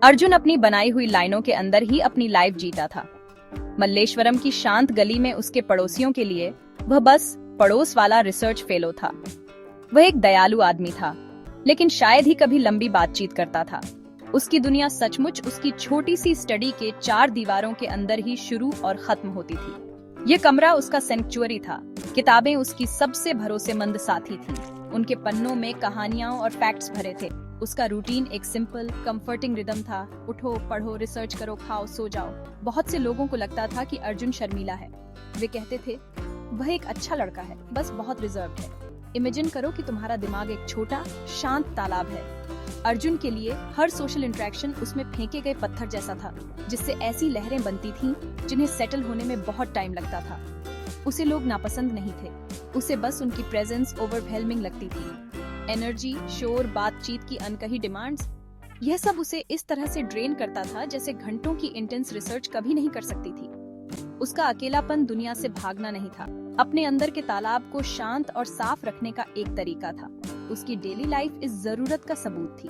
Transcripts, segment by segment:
अर्जुन अपनी बनाई हुई लाइनों के अंदर ही अपनी लाइफ जीता था। मल्लेश्वरम की शांत गली में उसके पड़ोसियों के लिए वह बस पड़ोस वाला रिसर्च फेलो था। वह एक दयालु आदमी था, लेकिन शायद ही कभी लंबी बातचीत करता था। उसकी दुनिया सचमुच उसकी छोटी सी स्टडी के 4 दीवारों के अंदर ही शुरू और खत्म होती थी। ये कमरा उसका सेंक्चुअरी था। किताबें उसकी सबसे भरोसेमंद साथी थी। उनके पन्नों में कहानियां और फैक्ट्स भरे थे। उसका रूटीन एक सिंपल, कंफर्टिंग रिदम था। उठो, पढ़ो, रिसर्च करो, खाओ, सो जाओ। बहुत से लोगों को लगता था कि अर्जुन शर्मीला है। वे कहते थे, वह एक अच्छा लड़का है, बस बहुत रिजर्व्ड है। इमेजिन करो कि तुम्हारा दिमाग एक छोटा, शांत तालाब है। अर्जुन के लिए हर सोशल इंटरेक्शन उसमें फेंके गए पत्थर जैसा था, जिससे ऐसी लहरें बनती थीं जिन्हें सेटल होने में बहुत टाइम लगता था। उसे लोग नापसंद नहीं थे, उसे बस उनकी प्रेजेंस ओवरवेलमिंग लगती थी। एनर्जी, शोर, बातचीत की अनकही डिमांड्स, यह सब उसे इस तरह से ड्रेन करता था जैसे घंटों की इंटेंस रिसर्च कभी नहीं कर सकती थी। उसका अकेलापन दुनिया से भागना नहीं था, अपने अंदर के तालाब को शांत और साफ रखने का एक तरीका था। उसकी डेली लाइफ इस जरूरत का सबूत थी।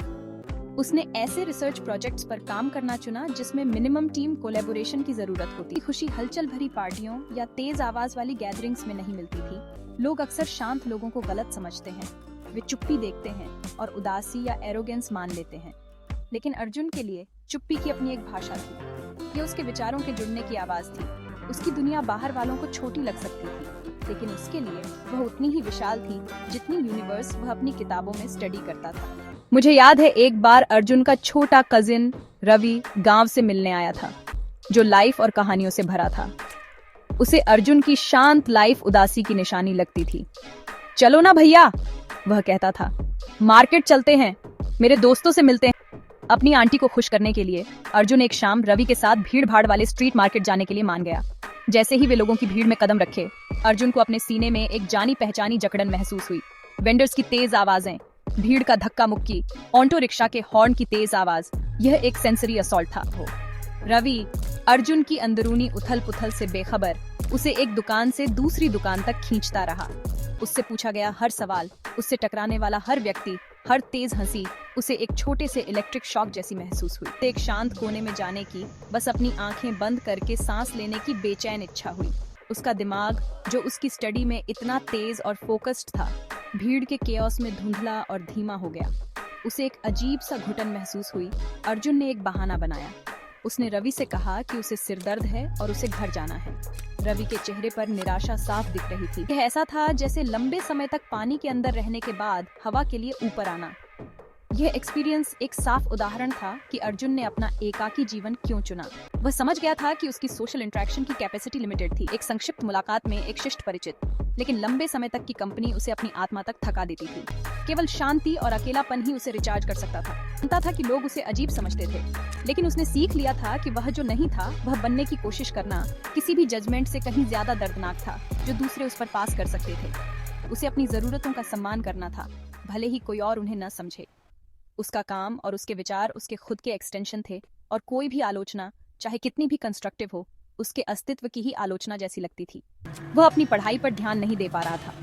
उसने ऐसे रिसर्च प्रोजेक्ट्स पर काम करना चुना जिसमें मिनिमम टीम कोलैबोरेशन की जरूरत होती। खुशी हलचल भरी पार्टियों या तेज आवाज वाली गैदरिंग्स में नहीं मिलती थी। लोग अक्सर शांत लोगों को गलत समझते हैं। वे चुप्पी देखते हैं और उदासी या एरोगेंस मान लेते हैं। लेकिन अर्जुन के लिए चुप्पी की अपनी एक भाषा थी। ये उसके विचारों के जुड़ने की आवाज थी। उसकी दुनिया बाहर वालों को छोटी लग सकती थी, लेकिन उसके लिए वह उतनी ही विशाल थी जितनी यूनिवर्स वह अपनी किताबों में स्टडी करता था। मुझे याद है, एक बार अर्जुन का छोटा कजिन रवि गांव से मिलने आया था, जो लाइफ और कहानियों से भरा था। उसे अर्जुन की शांत लाइफ उदासी की निशानी लगती थी। चलो ना भैया, वह कहता था, मार्केट चलते हैं, मेरे दोस्तों से मिलते हैं। अपनी आंटी को खुश करने के लिए अर्जुन एक शाम रवि के साथ भीड़ भाड़ वाले स्ट्रीट मार्केट जाने के लिए मान गया। जैसे ही वे लोगों की भीड़ में कदम रखे, अर्जुन को अपने सीने में एक जानी पहचानी जकड़न महसूस हुई। वेंडर्स की तेज आवाजें, भीड़ का धक्का मुक्की, ऑटो रिक्शा के हॉर्न की तेज आवाज, यह एक सेंसरी असॉल्ट था। रवि अर्जुन की अंदरूनी उथल पुथल से बेखबर उसे एक दुकान से दूसरी दुकान तक खींचता रहा। उससे पूछा गया हर सवाल, उससे टकराने वाला हर व्यक्ति, हर तेज हंसी उसे एक छोटे से इलेक्ट्रिक शॉक जैसी महसूस हुई। एक शांत कोने में जाने की, बस अपनी आंखें बंद करके सांस लेने की बेचैन इच्छा हुई। उसका दिमाग, जो उसकी स्टडी में इतना तेज और फोकस्ड था, भीड़ के केओस में धुंधला और धीमा हो गया। उसे एक अजीब सा घुटन महसूस हुई। अर्जुन ने एक बहाना बनाया। उसने रवि से कहा कि उसे सिरदर्द है और उसे घर जाना है। रवि के चेहरे पर निराशा साफ दिख रही थी। यह ऐसा था जैसे लंबे समय तक पानी के अंदर रहने के बाद हवा के लिए ऊपर आना। यह एक्सपीरियंस एक साफ उदाहरण था कि अर्जुन ने अपना एकाकी जीवन क्यों चुना। वह समझ गया था कि उसकी सोशल इंटरेक्शन की कैपेसिटी लिमिटेड थी। एक संक्षिप्त मुलाकात में एक शिष्ट परिचित, लेकिन लंबे समय तक की कंपनी उसे अपनी आत्मा तक थका देती थी। केवल शांति और अकेलापन ही उसे रिचार्ज कर सकता था। जानता था कि लोग उसे अजीब समझते थे, लेकिन उसने सीख लिया था कि वह जो नहीं था वह बनने की कोशिश करना किसी भी जजमेंट से कहीं ज्यादा दर्दनाक था जो दूसरे उस पर पास कर सकते थे। उसे अपनी जरूरतों का सम्मान करना था, भले ही कोई और उन्हें न समझे। उसका काम और उसके विचार उसके खुद के एक्सटेंशन थे, और कोई भी आलोचना, चाहे कितनी भी कंस्ट्रक्टिव हो, उसके अस्तित्व की ही आलोचना जैसी लगती थी। वह अपनी पढ़ाई पर ध्यान नहीं दे पा रहा था।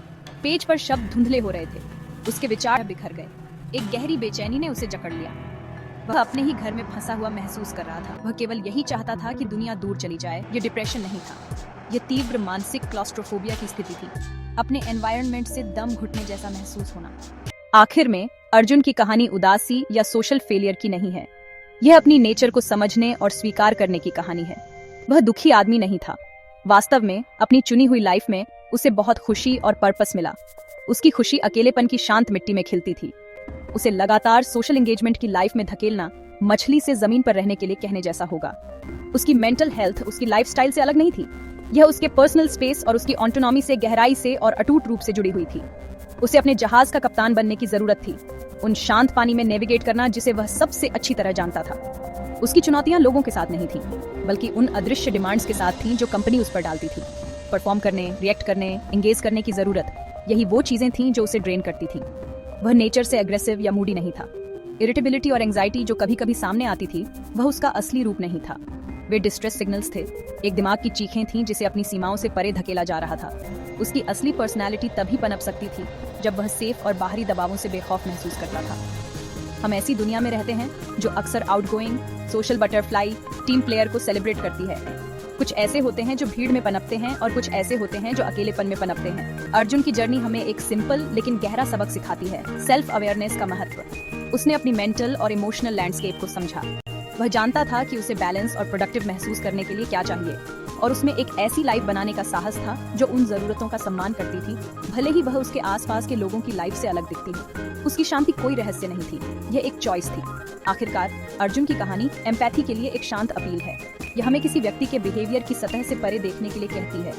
पेज पर शब्द धुंधले हो रहे थे, उसके विचार बिखर गए। एक गहरी बेचैनी ने उसे जकड़ लिया। वह अपने ही घर में फंसा हुआ महसूस कर रहा था। वह केवल यही चाहता था कि दुनिया दूर चली जाए। ये डिप्रेशन नहीं था, यह तीव्र मानसिक क्लॉस्ट्रोफोबिया की स्थिति थी। अपने एनवायरनमेंट से दम घुटने जैसा महसूस होना। आखिर में अर्जुन की कहानी उदासी या सोशल फेलियर की नहीं है। यह अपनी नेचर को समझने और स्वीकार करने की कहानी है। वह दुखी आदमी नहीं था। वास्तव में अपनी चुनी हुई लाइफ में उसे बहुत खुशी और पर्पस मिला। उसकी खुशी अकेलेपन की शांत मिट्टी में खिलती थी। उसे लगातार सोशल एंगेजमेंट की लाइफ में धकेलना मछली से जमीन पर रहने के लिए कहने जैसा होगा। उसकी मेंटल हेल्थ उसकी लाइफस्टाइल से अलग नहीं थी। यह उसके पर्सनल स्पेस और उसकी ऑटोनॉमी से गहराई से और अटूट रूप से जुड़ी हुई थी। उसे अपने जहाज का कप्तान बनने की जरूरत थी, उन शांत पानी में नेविगेट करना जिसे वह सबसे अच्छी तरह जानता था। उसकी चुनौतियां लोगों के साथ नहीं थीं, बल्कि उन अदृश्य डिमांड्स के साथ थीं जो कंपनी उस पर डालती थी। परफॉर्म करने, रिएक्ट करने, एंगेज करने की जरूरत, यही वो चीजें थीं जो उसे ड्रेन करती थीं। वह नेचर से एग्रेसिव या मूडी नहीं था। इरिटेबिलिटी और एंजाइटी जो कभी कभी सामने आती थी, वह उसका असली रूप नहीं था। वे डिस्ट्रेस सिग्नल्स थे, एक दिमाग की चीखें थीं जिसे अपनी सीमाओं से परे धकेला जा रहा था। उसकी असली पर्सनैलिटी तभी पनप सकती थी जब वह सेफ और बाहरी दबावों से बेखौफ महसूस करता था। हम ऐसी दुनिया में रहते हैं जो अक्सर outgoing, social butterfly, team player को सेलिब्रेट करती है। कुछ ऐसे होते हैं जो भीड़ में पनपते हैं और कुछ ऐसे होते हैं जो अकेलेपन में पनपते हैं। अर्जुन की जर्नी हमें एक सिंपल लेकिन गहरा सबक सिखाती है, सेल्फ अवेयरनेस का महत्व। उसने अपनी मेंटल और इमोशनल लैंडस्केप को समझा। वह जानता था कि उसे बैलेंस और प्रोडक्टिव महसूस करने के लिए क्या चाहिए, और उसमें एक ऐसी लाइफ बनाने का साहस था जो उन जरूरतों का सम्मान करती थी, भले ही वह उसके आसपास के लोगों की लाइफ से अलग दिखती हो। उसकी शांति कोई रहस्य नहीं थी, यह एक चॉइस थी। आखिरकार अर्जुन की कहानी एम्पैथी के लिए एक शांत अपील है। यह हमें किसी व्यक्ति के बिहेवियर की सतह से परे देखने के लिए कहती है।